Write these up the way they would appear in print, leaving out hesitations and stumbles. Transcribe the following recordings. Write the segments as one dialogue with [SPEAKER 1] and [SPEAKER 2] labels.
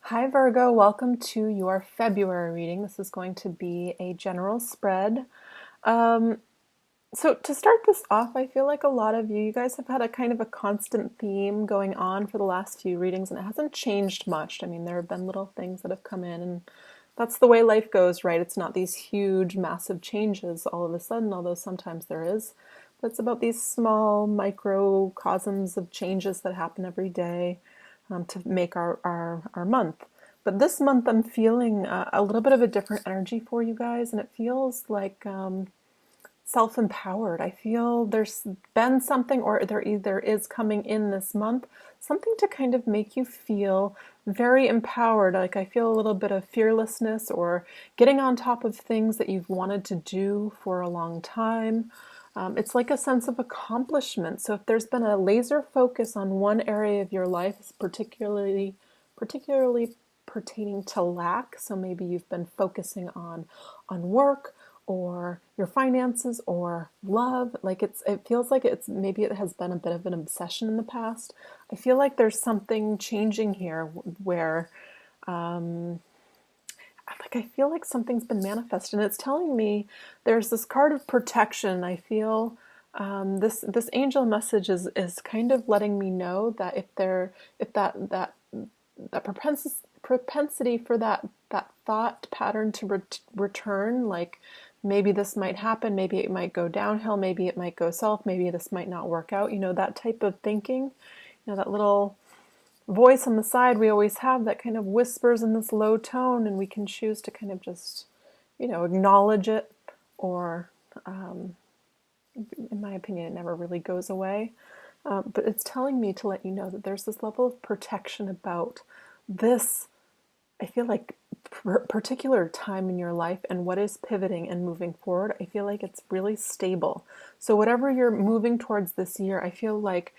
[SPEAKER 1] Hi Virgo, welcome to your February reading. This is going to be a general spread. Um, so to start this off, I feel like a lot of you guys have had a kind of a constant theme going on for the last few readings, and it hasn't changed much. I mean, there have been little things that have come in, and that's the way life goes, right? It's not these huge, massive changes all of a sudden, although sometimes there is. But it's about these small microcosms of changes that happen every day to make our month. But this month I'm feeling a little bit of a different energy for you guys, and it feels like self-empowered. I feel there's been something, or there either is coming in this month, something to kind of make you feel very empowered. Like I feel a little bit of fearlessness or getting on top of things that you've wanted to do for a long time. It's like a sense of accomplishment. So if there's been a laser focus on one area of your life, particularly pertaining to lack. So maybe you've been focusing on work or your finances or love. Like it feels like maybe it has been a bit of an obsession in the past. I feel like there's something changing here where I feel like something's been manifested, and it's telling me there's this card of protection. I feel this angel message is kind of letting me know that if that propensity for that thought pattern to return, like maybe this might happen, maybe it might go downhill, maybe it might go south, maybe this might not work out. That type of thinking. That little voice on the side we always have that kind of whispers in this low tone, and we can choose to kind of just, acknowledge it, or, in my opinion, it never really goes away. But it's telling me to let you know that there's this level of protection about this, I feel like, particular time in your life and what is pivoting and moving forward. I feel like it's really stable. So whatever you're moving towards this year, I feel like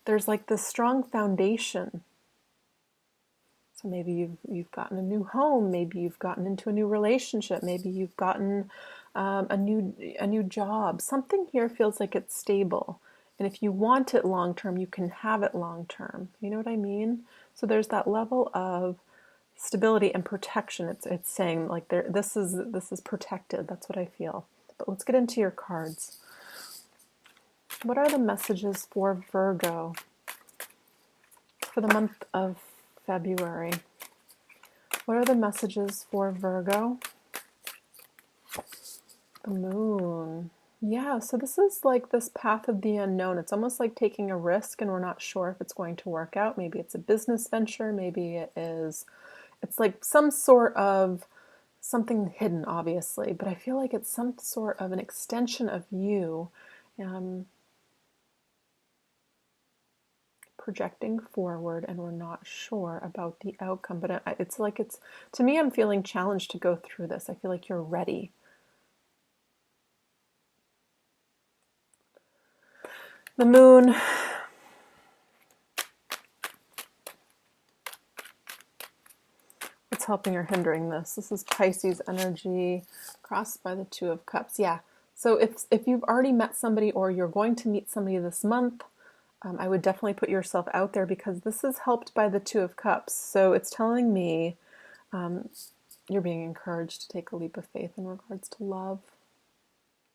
[SPEAKER 1] there's like this strong foundation. So maybe you've gotten a new home, maybe you've gotten into a new relationship, maybe you've gotten a new job. Something here feels like it's stable, and if you want it long term, you can have it long term. You know what I mean? So there's that level of stability and protection. It's saying like this is protected. That's what I feel. But let's get into your cards. What are the messages for Virgo for the month of February? What are the messages for Virgo? The moon. Yeah, so this is like this path of the unknown. It's almost like taking a risk and we're not sure if it's going to work out. Maybe it's a business venture, maybe it's like some sort of something hidden, obviously, but I feel like it's some sort of an extension of you. Projecting forward, and we're not sure about the outcome, but it's like to me, I'm feeling challenged to go through this. I feel like you're ready. The moon. What's helping or hindering this? This is Pisces energy crossed by the Two of Cups. Yeah, so if you've already met somebody or you're going to meet somebody this month, I would definitely put yourself out there, because this is helped by the Two of Cups. So it's telling me you're being encouraged to take a leap of faith in regards to love.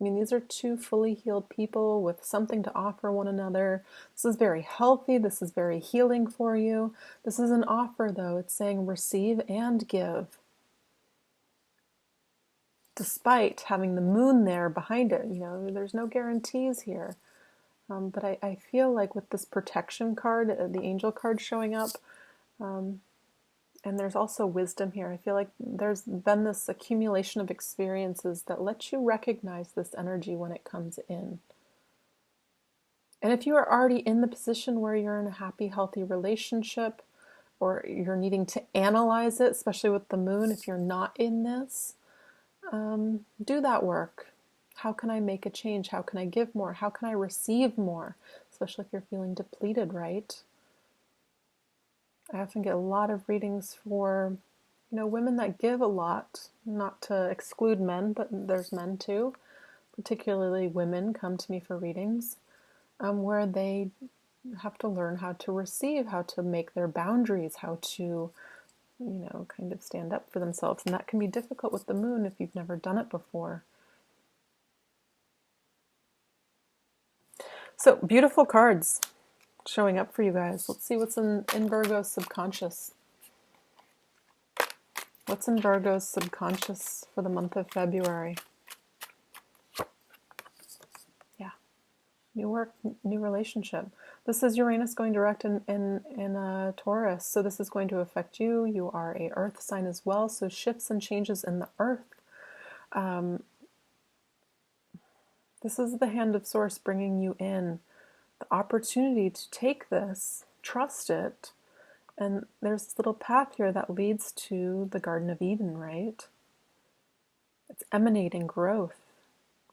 [SPEAKER 1] I mean, these are two fully healed people with something to offer one another. This is very healthy. This is very healing for you. This is an offer, though. It's saying receive and give. Despite having the moon there behind it, there's no guarantees here. But I feel like with this protection card, the angel card showing up, and there's also wisdom here. I feel like there's been this accumulation of experiences that let you recognize this energy when it comes in. And if you are already in the position where you're in a happy, healthy relationship, or you're needing to analyze it, especially with the moon, if you're not in this, do that work. How can I make a change? How can I give more? How can I receive more? Especially if you're feeling depleted, right? I often get a lot of readings for, women that give a lot, not to exclude men, but there's men too. Particularly women come to me for readings where they have to learn how to receive, how to make their boundaries, how to, kind of stand up for themselves. And that can be difficult with the moon if you've never done it before. So beautiful cards showing up for you guys. Let's see what's in Virgo's subconscious. What's in Virgo's subconscious for the month of February? Yeah. New work, new relationship. This is Uranus going direct in Taurus. So this is going to affect you. You are a earth sign as well. So shifts and changes in the earth. This is the hand of Source bringing you in the opportunity to take this, trust it, and there's this little path here that leads to the Garden of Eden, right? It's emanating growth,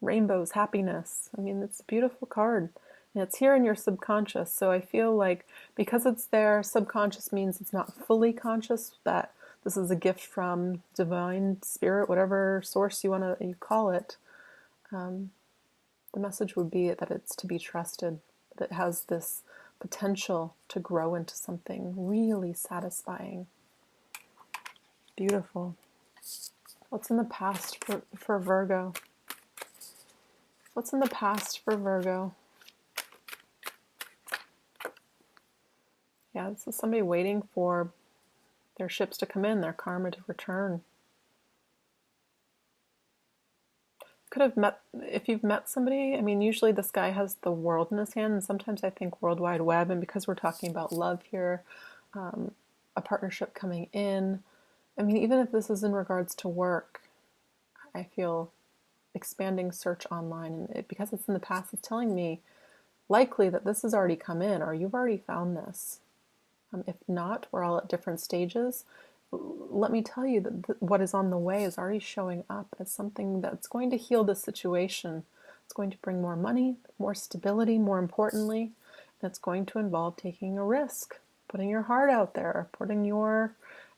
[SPEAKER 1] rainbows, happiness. I mean, it's a beautiful card. And it's here in your subconscious. So I feel like because it's there, subconscious means it's not fully conscious, that this is a gift from divine spirit, whatever source you call it. The message would be that it's to be trusted, that it has this potential to grow into something really satisfying. Beautiful. What's in the past for Virgo? What's in the past for Virgo? Yeah, this is somebody waiting for their ships to come in, their karma to return. Could have met, if you've met somebody, I mean, usually this guy has the world in his hand, and sometimes I think World Wide Web, and because we're talking about love here, a partnership coming in. I mean, even if this is in regards to work, I feel expanding search online, and because it's in the past, it's telling me likely that this has already come in, or you've already found this. If not, we're all at different stages. Let me tell you that what is on the way is already showing up as something that's going to heal the situation. It's going to bring more money, more stability, more importantly, and it's going to involve taking a risk, putting your heart out there, putting your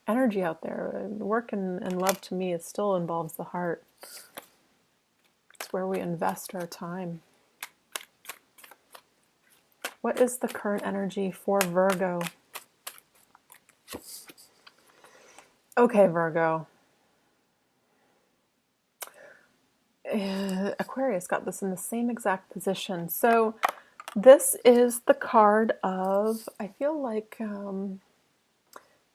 [SPEAKER 1] energy out there. Work and love to me, it still involves the heart. It's where we invest our time. What is the current energy for Virgo? Okay, Virgo. Aquarius got this in the same exact position. So this is the card of, I feel like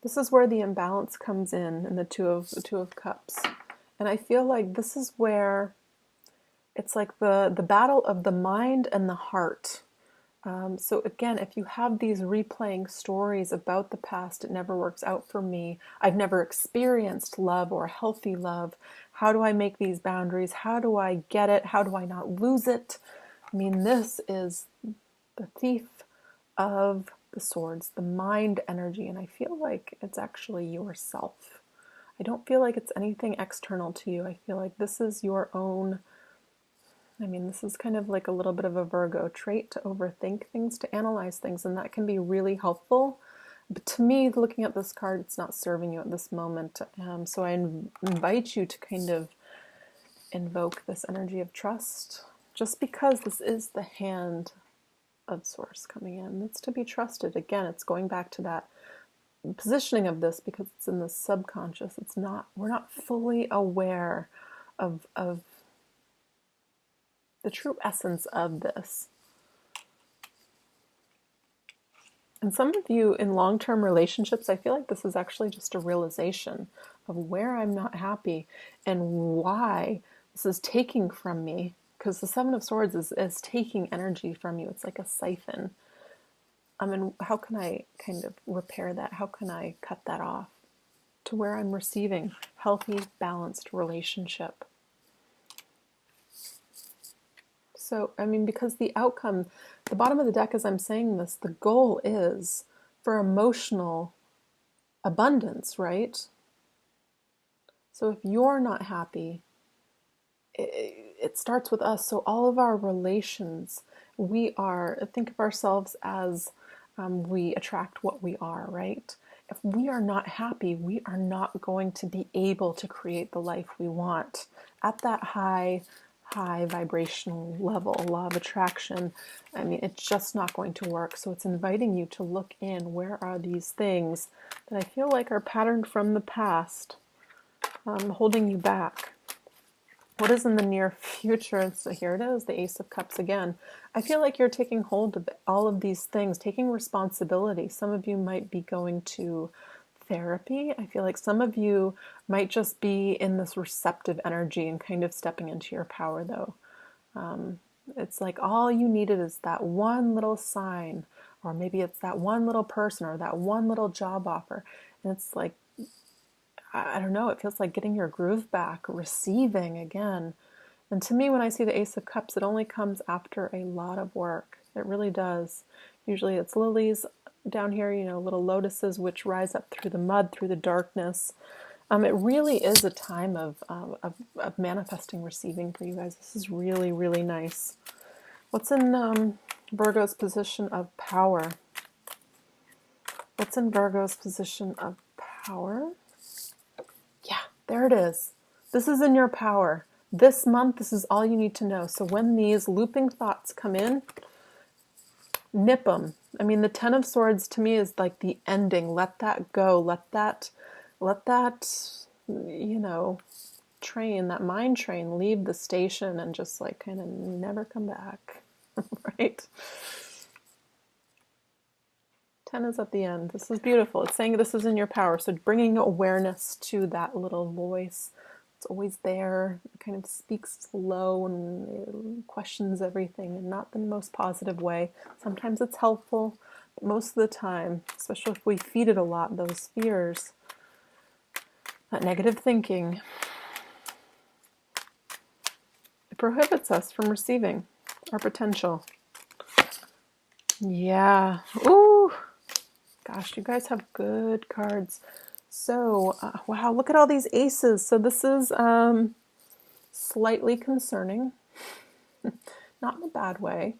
[SPEAKER 1] this is where the imbalance comes in the Two of Cups. And I feel like this is where it's like the battle of the mind and the heart. So again, if you have these replaying stories about the past, it never works out for me, I've never experienced love or healthy love, how do I make these boundaries? How do I get it? How do I not lose it? I mean, this is the thief of the swords, the mind energy, and I feel like it's actually yourself. I don't feel like it's anything external to you. I feel like this is your own. I mean, this is kind of like a little bit of a Virgo trait, to overthink things, to analyze things, and that can be really helpful. But to me, looking at this card, it's not serving you at this moment. So I invite you to kind of invoke this energy of trust, just because this is the hand of Source coming in. It's to be trusted. Again, it's going back to that positioning of this because it's in the subconscious. It's not, we're not fully aware of the true essence of this. And some of you in long-term relationships, I feel like this is actually just a realization of where I'm not happy and why this is taking from me. Because the Seven of Swords is taking energy from you. It's like a siphon. I mean, how can I kind of repair that? How can I cut that off to where I'm receiving healthy, balanced relationship? So, I mean, because the outcome, the bottom of the deck as I'm saying this, the goal is for emotional abundance, right? So if you're not happy, it starts with us. So all of our relations, think of ourselves as we attract what we are, right? If we are not happy, we are not going to be able to create the life we want at that high high vibrational level, law of attraction, I mean, it's just not going to work. So it's inviting you to look in. Where are these things that I feel like are patterned from the past, holding you back? What is in the near future? So here it is, the Ace of Cups again. I feel like you're taking hold of all of these things, taking responsibility. Some of you might be going to therapy. I feel like some of you might just be in this receptive energy and kind of stepping into your power, though. It's like all you needed is that one little sign, or maybe it's that one little person or that one little job offer. And it's like, I don't know, it feels like getting your groove back, receiving again. And to me, when I see the Ace of Cups, it only comes after a lot of work. It really does. Usually it's lilies down here, you know, little lotuses which rise up through the mud, through the darkness. It really is a time of manifesting, receiving for you guys. This is really, really nice. What's in Virgo's position of power? What's in Virgo's position of power? Yeah, there it is. This is in your power. This month, this is all you need to know. So when these looping thoughts come in, nip them. I mean, the Ten of Swords to me is like the ending. Let that go. Let that, you know, train, that mind train, leave the station and just like kind of never come back, right? 10 is at the end. This is beautiful. It's saying this is in your power. So bringing awareness to that little voice. It's always there. It kind of speaks low and questions everything in not the most positive way. Sometimes it's helpful, but most of the time, especially if we feed it a lot, those fears, that negative thinking, it prohibits us from receiving our potential. Yeah. Ooh. Gosh, you guys have good cards. So, wow, look at all these aces. So this is slightly concerning. Not in a bad way,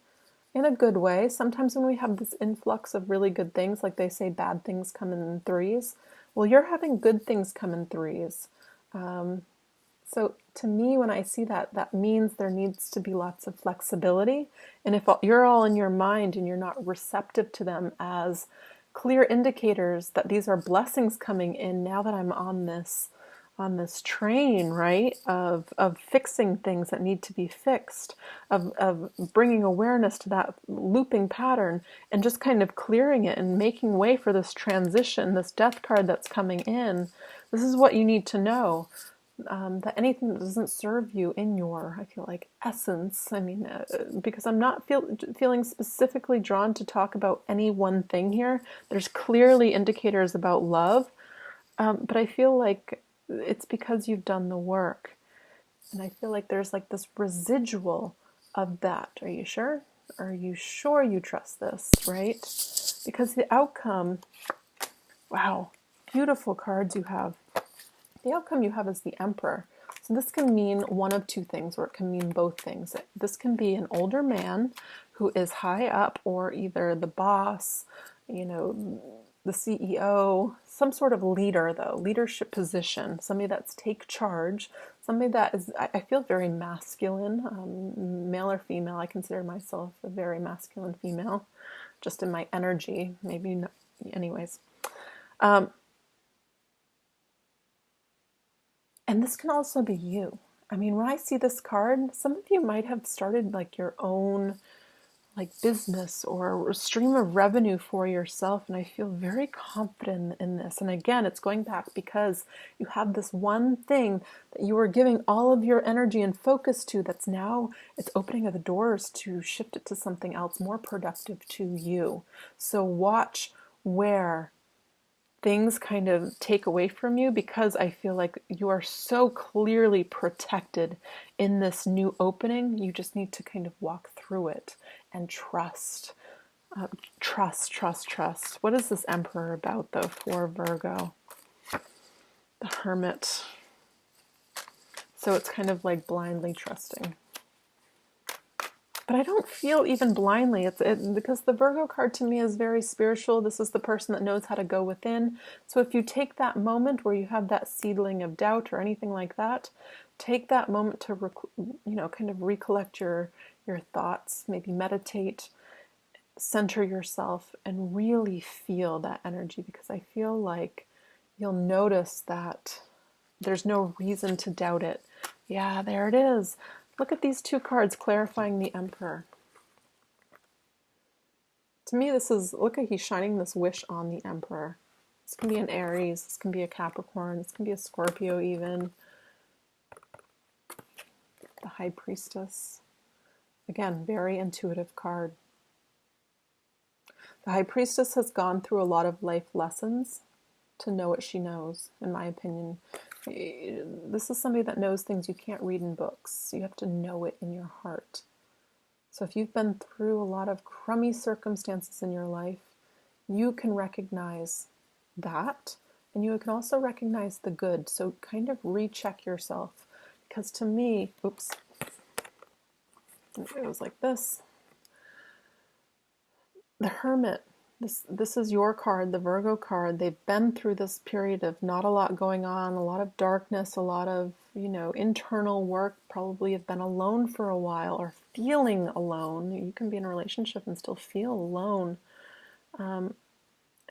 [SPEAKER 1] in a good way. Sometimes when we have this influx of really good things, like they say bad things come in threes, well, you're having good things come in threes. So to me, when I see that, that means there needs to be lots of flexibility. And if you're all in your mind and you're not receptive to them as clear indicators that these are blessings coming in now that I'm on this train, right, of fixing things that need to be fixed, of bringing awareness to that looping pattern and just kind of clearing it and making way for this transition, this death card that's coming in. This is what you need to know. That anything that doesn't serve you in your, I feel like, essence, I mean, because I'm not feeling specifically drawn to talk about any one thing here. There's clearly indicators about love, but I feel like it's because you've done the work. And I feel like there's like this residual of that. Are you sure? Are you sure you trust this, right? Because the outcome, wow, beautiful cards you have. The outcome you have is the Emperor. So this can mean one of two things, or it can mean both things. This can be an older man who is high up, or either the boss, you know, the CEO, some sort of leader though, leadership position, somebody that's take charge, somebody that is, I feel very masculine, male or female. I consider myself a very masculine female, just in my energy, maybe not, anyways. And this can also be you. I mean, when I see this card, some of you might have started like your own like business or a stream of revenue for yourself. And I feel very confident in this. And again, it's going back because you have this one thing that you were giving all of your energy and focus to that's now, it's opening the doors to shift it to something else more productive to you. So watch where things kind of take away from you, because I feel like you are so clearly protected in this new opening. You just need to kind of walk through it and trust. Trust. What is this Emperor about, though, for Virgo? The Hermit. So it's kind of like blindly trusting. But I don't feel even blindly. Because the Virgo card to me is very spiritual. This is the person that knows how to go within. So if you take that moment where you have that seedling of doubt or anything like that, take that moment to, kind of recollect your thoughts, maybe meditate, center yourself, and really feel that energy, because I feel like you'll notice that there's no reason to doubt it. Yeah, there it is. Look at these two cards clarifying the Emperor. To me, this is, look at, he's shining this wish on the Emperor. This can be an Aries, this can be a Capricorn, this can be a Scorpio even. The High Priestess. Again, very intuitive card. The High Priestess has gone through a lot of life lessons to know what she knows, in my opinion. This is somebody that knows things you can't read in books. You have to know it in your heart. So if you've been through a lot of crummy circumstances in your life, you can recognize that, and you can also recognize the good. So kind of recheck yourself, because to me, oops, it was like this. The Hermit, this is your card, the Virgo card. They've been through this period of not a lot going on, a lot of darkness, a lot of, internal work, probably have been alone for a while or feeling alone. You can be in a relationship and still feel alone. And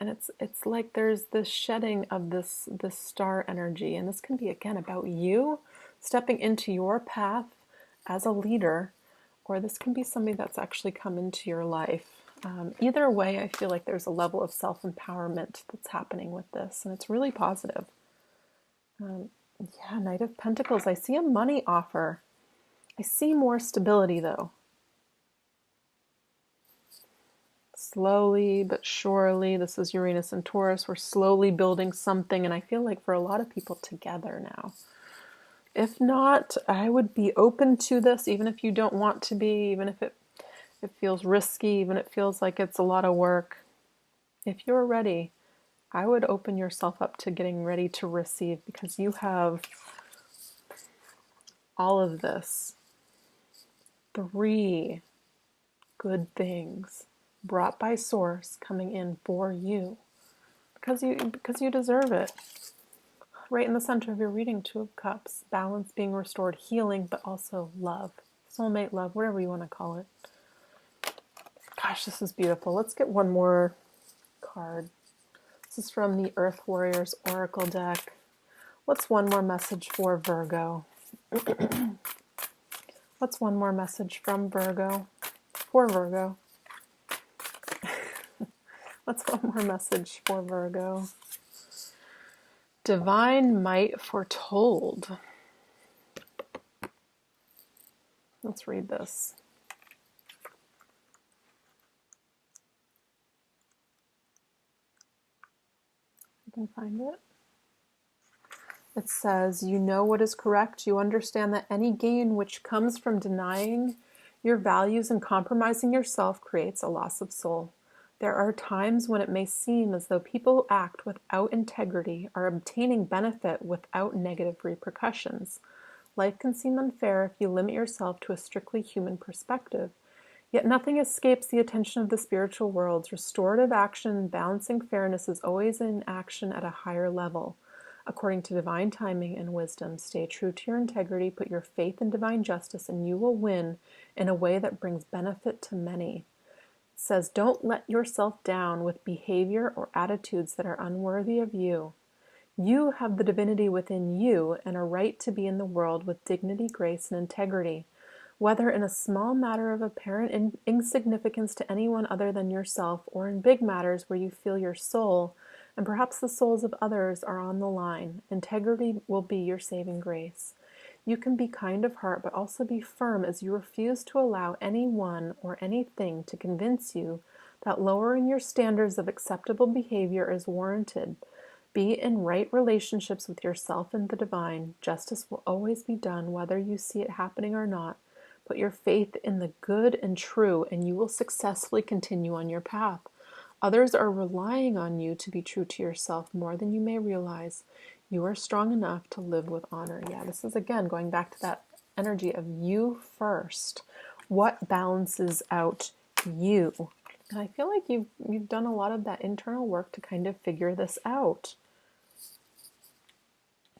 [SPEAKER 1] it's like there's this shedding of this star energy. And this can be, again, about you stepping into your path as a leader, or this can be somebody that's actually come into your life. Either way, I feel like there's a level of self-empowerment that's happening with this, and it's really positive. Yeah, Knight of Pentacles. I see a money offer. I see more stability, though. Slowly but surely, this is Uranus and Taurus. We're slowly building something, and I feel like for a lot of people together now. If not, I would be open to this, even if you don't want to be, even if it feels risky, even if it feels like it's a lot of work. If you're ready, I would open yourself up to getting ready to receive, because you have all of this. 3 good things brought by Source coming in for you, because you deserve it. Right in the center of your reading, 2 of Cups, balance being restored, healing, but also love, soulmate love, whatever you want to call it. Gosh, this is beautiful. Let's get one more card. This is from the Earth Warriors Oracle deck. What's one more message for Virgo? What's one more message from Virgo? For Virgo. What's one more message for Virgo? Divine might foretold. Let's read this. You can find it. It says, you know what is correct. You understand that any gain which comes from denying your values and compromising yourself creates a loss of soul. There are times when it may seem as though people act without integrity, are obtaining benefit without negative repercussions. Life can seem unfair if you limit yourself to a strictly human perspective. Yet nothing escapes the attention of the spiritual worlds. Restorative action and balancing fairness is always in action at a higher level. According to divine timing and wisdom, stay true to your integrity, put your faith in divine justice, and you will win in a way that brings benefit to many. It says, don't let yourself down with behavior or attitudes that are unworthy of you. You have the divinity within you and a right to be in the world with dignity, grace, and integrity. Whether in a small matter of apparent insignificance to anyone other than yourself, or in big matters where you feel your soul, and perhaps the souls of others, are on the line, integrity will be your saving grace. You can be kind of heart, but also be firm as you refuse to allow anyone or anything to convince you that lowering your standards of acceptable behavior is warranted. Be in right relationships with yourself and the divine. Justice will always be done, whether you see it happening or not. Put your faith in the good and true, and you will successfully continue on your path. Others are relying on you to be true to yourself more than you may realize. You are strong enough to live with honor. Yeah, this is, again, going back to that energy of you first. What balances out you? And I feel like you've done a lot of that internal work to kind of figure this out.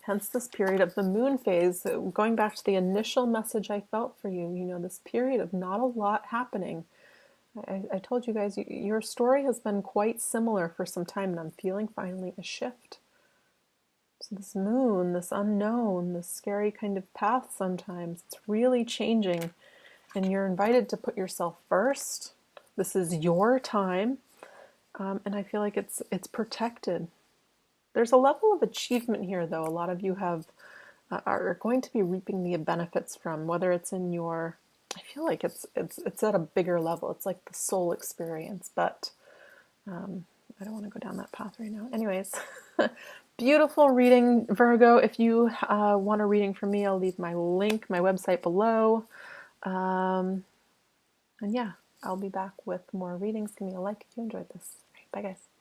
[SPEAKER 1] Hence this period of the moon phase, going back to the initial message I felt for you, this period of not a lot happening. I told you guys, your story has been quite similar for some time, and I'm feeling finally a shift. So this moon, this unknown, this scary kind of path sometimes, it's really changing, and you're invited to put yourself first. This is your time, and I feel like it's protected. There's a level of achievement here, though. A lot of you are going to be reaping the benefits from, whether it's in your, I feel like it's at a bigger level. It's like the soul experience, but I don't want to go down that path right now. Anyways, beautiful reading, Virgo. If you want a reading from me, I'll leave my link, my website below. And yeah, I'll be back with more readings. Give me a like if you enjoyed this. All right, bye, guys.